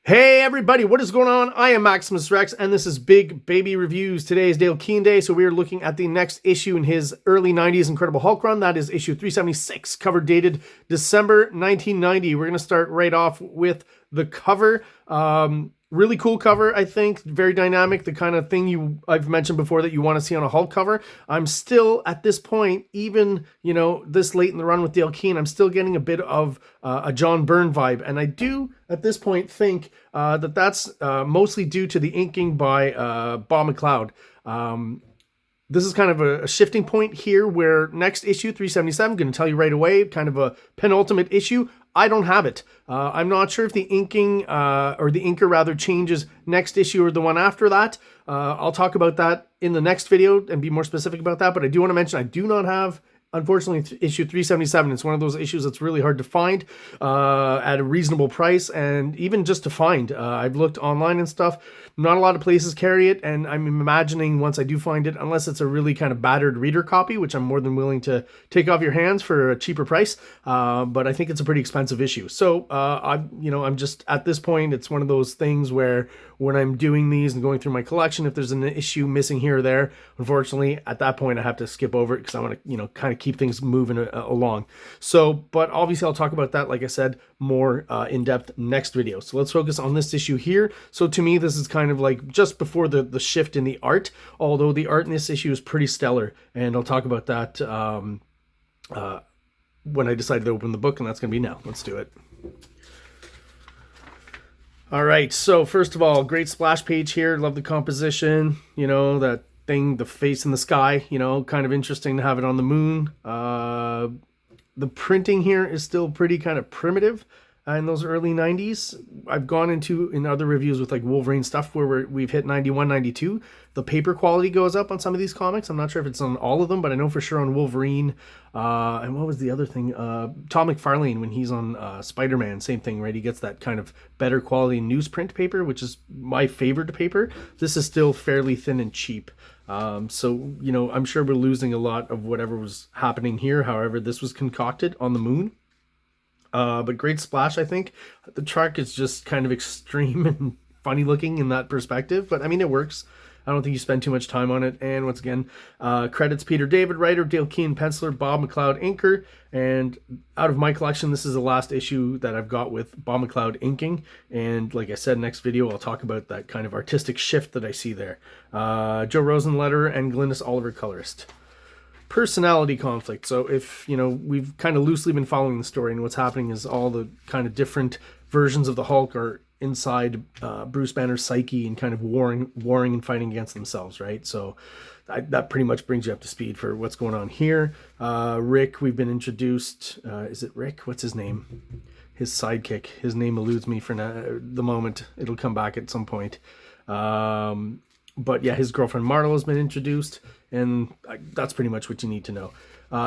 Hey everybody, what is going on? I am Maximus Rex and this is Big Baby Reviews. Today is Dale Keown Day, so we are looking at the next issue in his early 90s Incredible Hulk run. That is issue 376, cover dated December 1990. We're going to start right off with the cover. Really cool cover, I think. Very dynamic, the kind of thing I've mentioned before that you want to see on a Hulk cover. I'm still, at this point, even, this late in the run with Dale Keown, I'm still getting a bit of a John Byrne vibe. And I do, at this point, think that's mostly due to the inking by Bob McLeod. This is kind of a shifting point here where next issue, 377, I'm going to tell you right away, kind of a penultimate issue. I don't have it. I'm not sure if the inking, or the inker rather, changes next issue or the one after that. I'll talk about that in the next video and be more specific about that. But I do want to mention I do not have, unfortunately, issue 377. It's one of those issues that's really hard to find at a reasonable price, and even just to find. I've looked online and stuff. Not a lot of places carry it, and I'm imagining once I do find it, unless it's a really kind of battered reader copy, which I'm more than willing to take off your hands for a cheaper price. But I think it's a pretty expensive issue. So I'm just at this point, it's one of those things where when I'm doing these and going through my collection, if there's an issue missing here or there, unfortunately, at that point I have to skip over it because I want to, kind of keep things moving along. So, but obviously I'll talk about that, like I said, more in depth next video. So let's focus on this issue here. So to me, this is kind of like just before the shift in the art, although the art in this issue is pretty stellar, and I'll talk about that when I decided to open the book, and that's going to be now. Let's do it. All right, so first of all, great splash page here. Love the composition, that thing, the face in the sky, kind of interesting to have it on the moon. The printing here is still pretty kind of primitive in those early 90s. I've gone into in other reviews with like Wolverine stuff where we've hit 91, 92. The paper quality goes up on some of these comics. I'm not sure if it's on all of them, but I know for sure on Wolverine. And what was the other thing? Tom McFarlane, when he's on Spider-Man, same thing, right? He gets that kind of better quality newsprint paper, which is my favorite paper. This is still fairly thin and cheap. So, I'm sure we're losing a lot of whatever was happening here. However, this was concocted on the moon. But great splash, I think. The truck is just kind of extreme and funny looking in that perspective, but I mean, it works. I don't think you spend too much time on it. And once again, credits Peter David, writer, Dale Keown, penciler, Bob McLeod, inker. And out of my collection, this is the last issue that I've got with Bob McLeod inking. And like I said, next video, I'll talk about that kind of artistic shift that I see there. Joe Rosen, letterer, and Glynis Oliver, colorist. Personality conflict. So if, we've kind of loosely been following the story, and what's happening is all the kind of different versions of the Hulk are inside Bruce Banner's psyche and kind of warring and fighting against themselves, right? So that pretty much brings you up to speed for what's going on here. Rick, we've been introduced. Is it Rick? What's his name? His sidekick. His name eludes me for now, the moment. It'll come back at some point. But yeah, his girlfriend Marlo has been introduced, and that's pretty much what you need to know.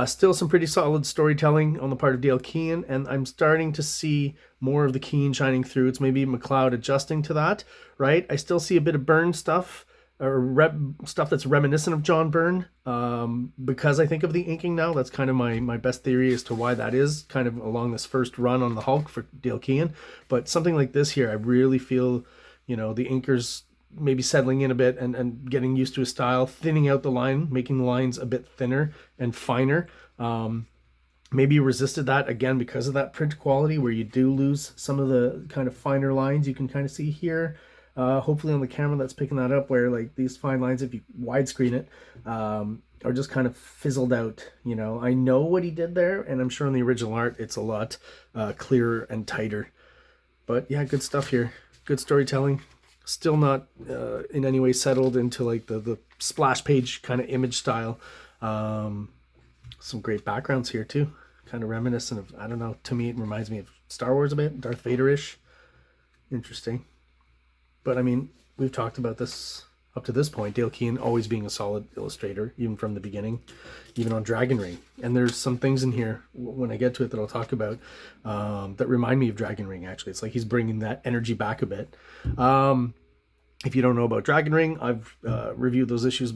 Still some pretty solid storytelling on the part of Dale Keown, and I'm starting to see more of the Keown shining through. It's maybe McLeod adjusting to that, right? I still see a bit of Byrne stuff, or stuff that's reminiscent of John Byrne, because I think of the inking now. That's kind of my best theory as to why that is, kind of along this first run on the Hulk for Dale Keown. But something like this here, I really feel, the inkers maybe settling in a bit and getting used to his style, thinning out the line, making the lines a bit thinner and finer. Maybe you resisted that again because of that print quality where you do lose some of the kind of finer lines you can kind of see here. Hopefully on the camera that's picking that up, where like these fine lines, if you widescreen it, are just kind of fizzled out. I know what he did there, and I'm sure in the original art it's a lot clearer and tighter. But yeah, good stuff here. Good storytelling. Still not in any way settled into like the splash page kind of image style. Some great backgrounds here too, kind of reminiscent of, I don't know, to me it reminds me of Star Wars a bit, Darth Vader-ish. Interesting. But I mean, we've talked about this up to this point, Dale Keown always being a solid illustrator, even from the beginning, even on Dragon Ring. And there's some things in here when I get to it that I'll talk about that remind me of Dragon Ring, actually. It's like he's bringing that energy back a bit. If you don't know about Dragon Ring, I've reviewed those issues,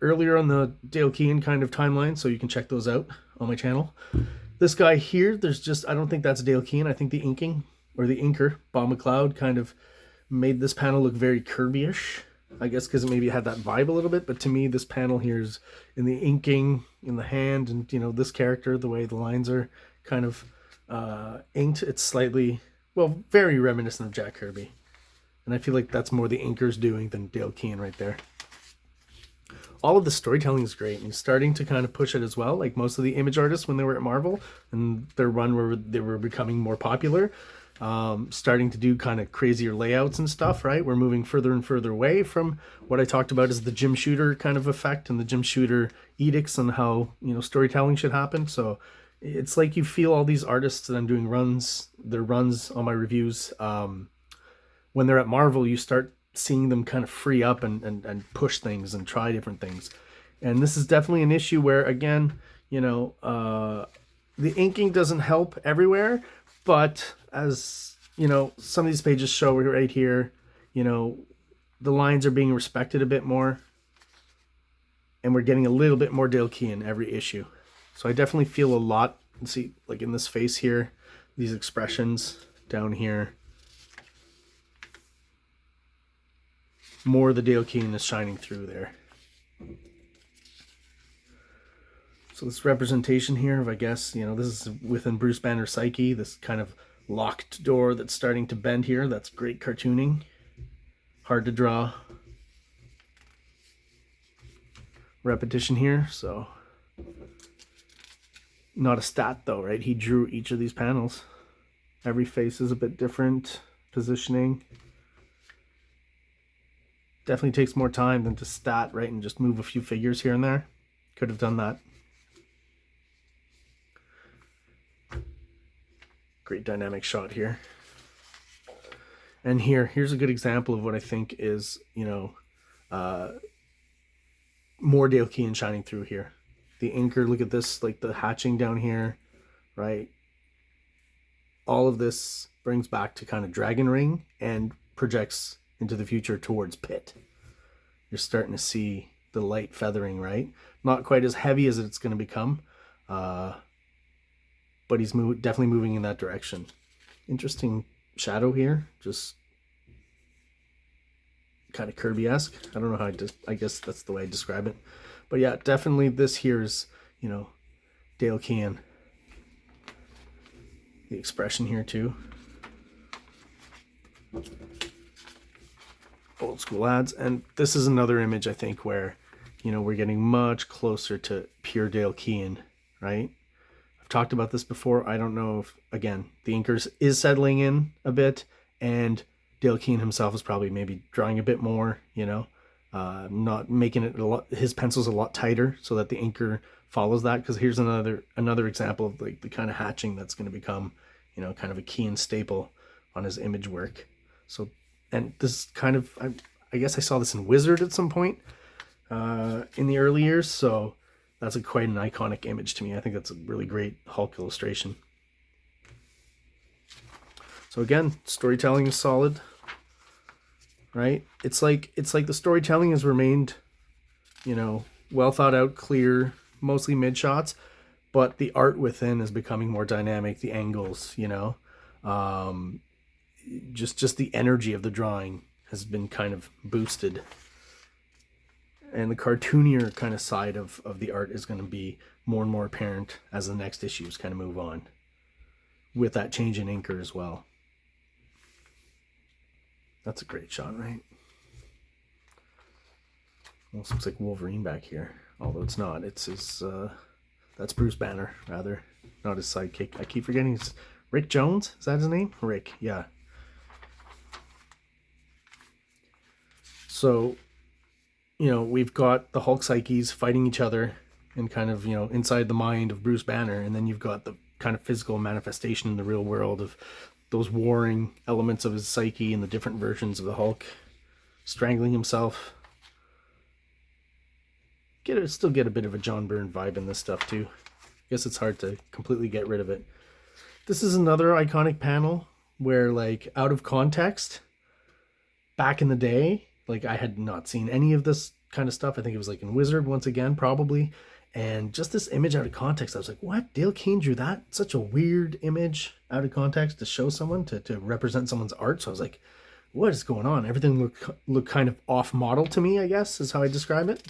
earlier on the Dale Keown kind of timeline, so you can check those out on my channel. This guy here, I don't think that's Dale Keown. I think the inking, or the inker, Bob McLeod, kind of made this panel look very Kirby-ish. I guess because maybe it had that vibe a little bit, but to me, this panel here is in the inking, in the hand, and this character, the way the lines are kind of inked, it's slightly, well, very reminiscent of Jack Kirby. And I feel like that's more the inker's doing than Dale Keown right there. All of the storytelling is great, and he's starting to kind of push it as well, like most of the image artists when they were at Marvel and their run where they were becoming more popular. Starting to do kind of crazier layouts and stuff, right? We're moving further and further away from what I talked about as the Jim Shooter kind of effect and the Jim Shooter edicts on how, storytelling should happen. So it's like you feel all these artists that I'm doing their runs on my reviews. When they're at Marvel, you start seeing them kind of free up and push things and try different things. And this is definitely an issue where, again, the inking doesn't help everywhere, but as some of these pages show right here, the lines are being respected a bit more, and we're getting a little bit more Dale Keown every issue. So I definitely feel a lot. See, like in this face here, these expressions down here, more of the Dale Keown is shining through there. So this representation here of, I guess, this is within Bruce Banner's psyche, this kind of locked door that's starting to bend here. That's great cartooning. Hard to draw. Repetition here, so not a stat though, right? He drew each of these panels. Every face is a bit different. Positioning. Definitely takes more time than to stat, right? And just move a few figures here and there. Could have done that. Great dynamic shot here. And here's a good example of what I think is, more Dale Keown shining through here. The inker, look at this, like the hatching down here, right? All of this brings back to kind of Dragon Ring and projects into the future towards Pit. You're starting to see the light feathering, right? Not quite as heavy as it's going to become, but he's definitely moving in that direction. Interesting shadow here, just kind of Kirby-esque. I don't know how I guess that's the way I describe it. But yeah, definitely this here is, Dale Keown. The expression here too. Old school ads. And this is another image, I think, where, we're getting much closer to pure Dale Keown, right? I've talked about this before. I don't know if, again, the inkers is settling in a bit, and Dale Keown himself is probably maybe drawing a bit more, not making it his pencil's a lot tighter so that the inker follows that. Because here's another example of like the kind of hatching that's going to become, kind of a Keown staple on his image work. So, and this kind of, I guess I saw this in Wizard at some point in the early years. So that's quite an iconic image to me. I think that's a really great Hulk illustration. So again, storytelling is solid, right? It's like the storytelling has remained, well thought out, clear, mostly mid shots, but the art within is becoming more dynamic. The angles, just the energy of the drawing has been kind of boosted, and the cartoonier kind of side of the art is going to be more and more apparent as the next issues kind of move on, with that change in inker as well. That's a great shot, right? Almost looks like Wolverine back here, although it's not. It's his, that's Bruce Banner, rather, not his sidekick. I keep forgetting it's Rick Jones. Is that his name? Rick, yeah. So, we've got the Hulk psyches fighting each other and kind of, inside the mind of Bruce Banner. And then you've got the kind of physical manifestation in the real world of those warring elements of his psyche and the different versions of the Hulk strangling himself. Still get a bit of a John Byrne vibe in this stuff too. I guess it's hard to completely get rid of it. This is another iconic panel where, like, out of context, back in the day, like, I had not seen any of this kind of stuff. I think it was like in Wizard once again, probably. And just this image out of context, I was like, what? Dale Keown drew that? Such a weird image out of context to show someone, to represent someone's art. So I was like, what is going on? Everything looked kind of off model to me, I guess, is how I describe it.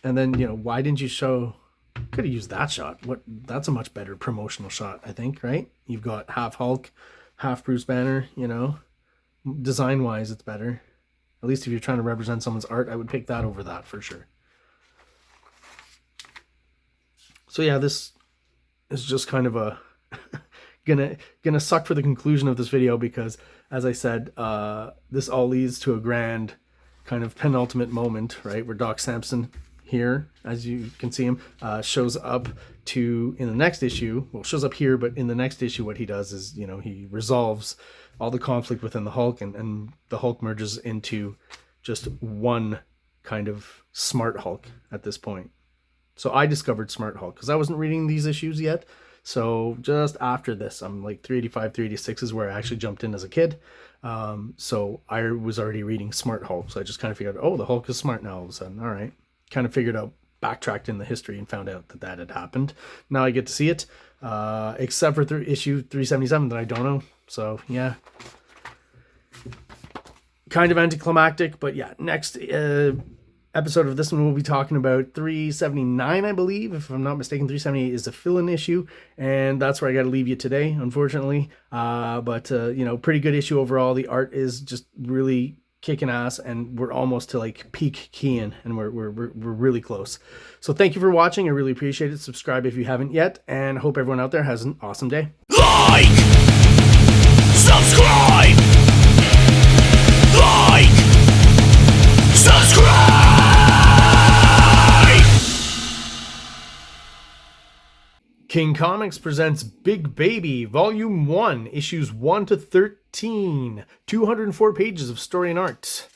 And then, you know, why didn't you show... Could have used that shot. That's a much better promotional shot, I think, right? You've got half Hulk, half Bruce Banner, you know. Design-wise, it's better. At least if you're trying to represent someone's art, I would pick that over that for sure. So yeah, this is just kind of a gonna suck for the conclusion of this video, because as I said, this all leads to a grand kind of penultimate moment, right, where Doc Samson here, as you can see him, shows up in the next issue. Well, shows up here, but in the next issue, what he does is, you know, he resolves all the conflict within the Hulk, and the Hulk merges into just one kind of smart Hulk at this point. So I discovered Smart Hulk because I wasn't reading these issues yet. So just after this, I'm like 385, 386 is where I actually jumped in as a kid. So I was already reading Smart Hulk. So I just kind of figured, oh, the Hulk is smart now all of a sudden. All right. Kind of figured out, backtracked in the history and found out that had happened. Now I get to see it, except for issue 377 that I don't know. So yeah, kind of anticlimactic, but yeah, next episode of this one we'll be talking about 379, I believe, if I'm not mistaken. 378 is a fill-in issue, and that's where I got to leave you today, unfortunately. But you know, pretty good issue overall. The art is just really kicking ass, and we're almost to like peak KEOWN, and we're really close. So thank you for watching. I really appreciate it. Subscribe if you haven't yet, and hope everyone out there has an awesome day. Like, subscribe, like, subscribe. King Comics presents Big Baby, Volume 1, Issues 1 to 13, 204 pages of story and art.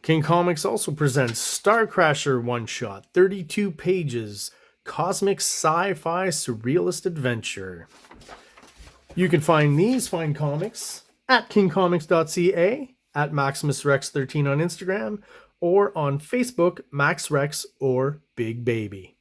King Comics also presents Star Crasher one-shot, 32 pages, cosmic sci-fi surrealist adventure. You can find these fine comics at KingComics.CA, at MaximusRex13 on Instagram, or on Facebook, MaxRex or Big Baby.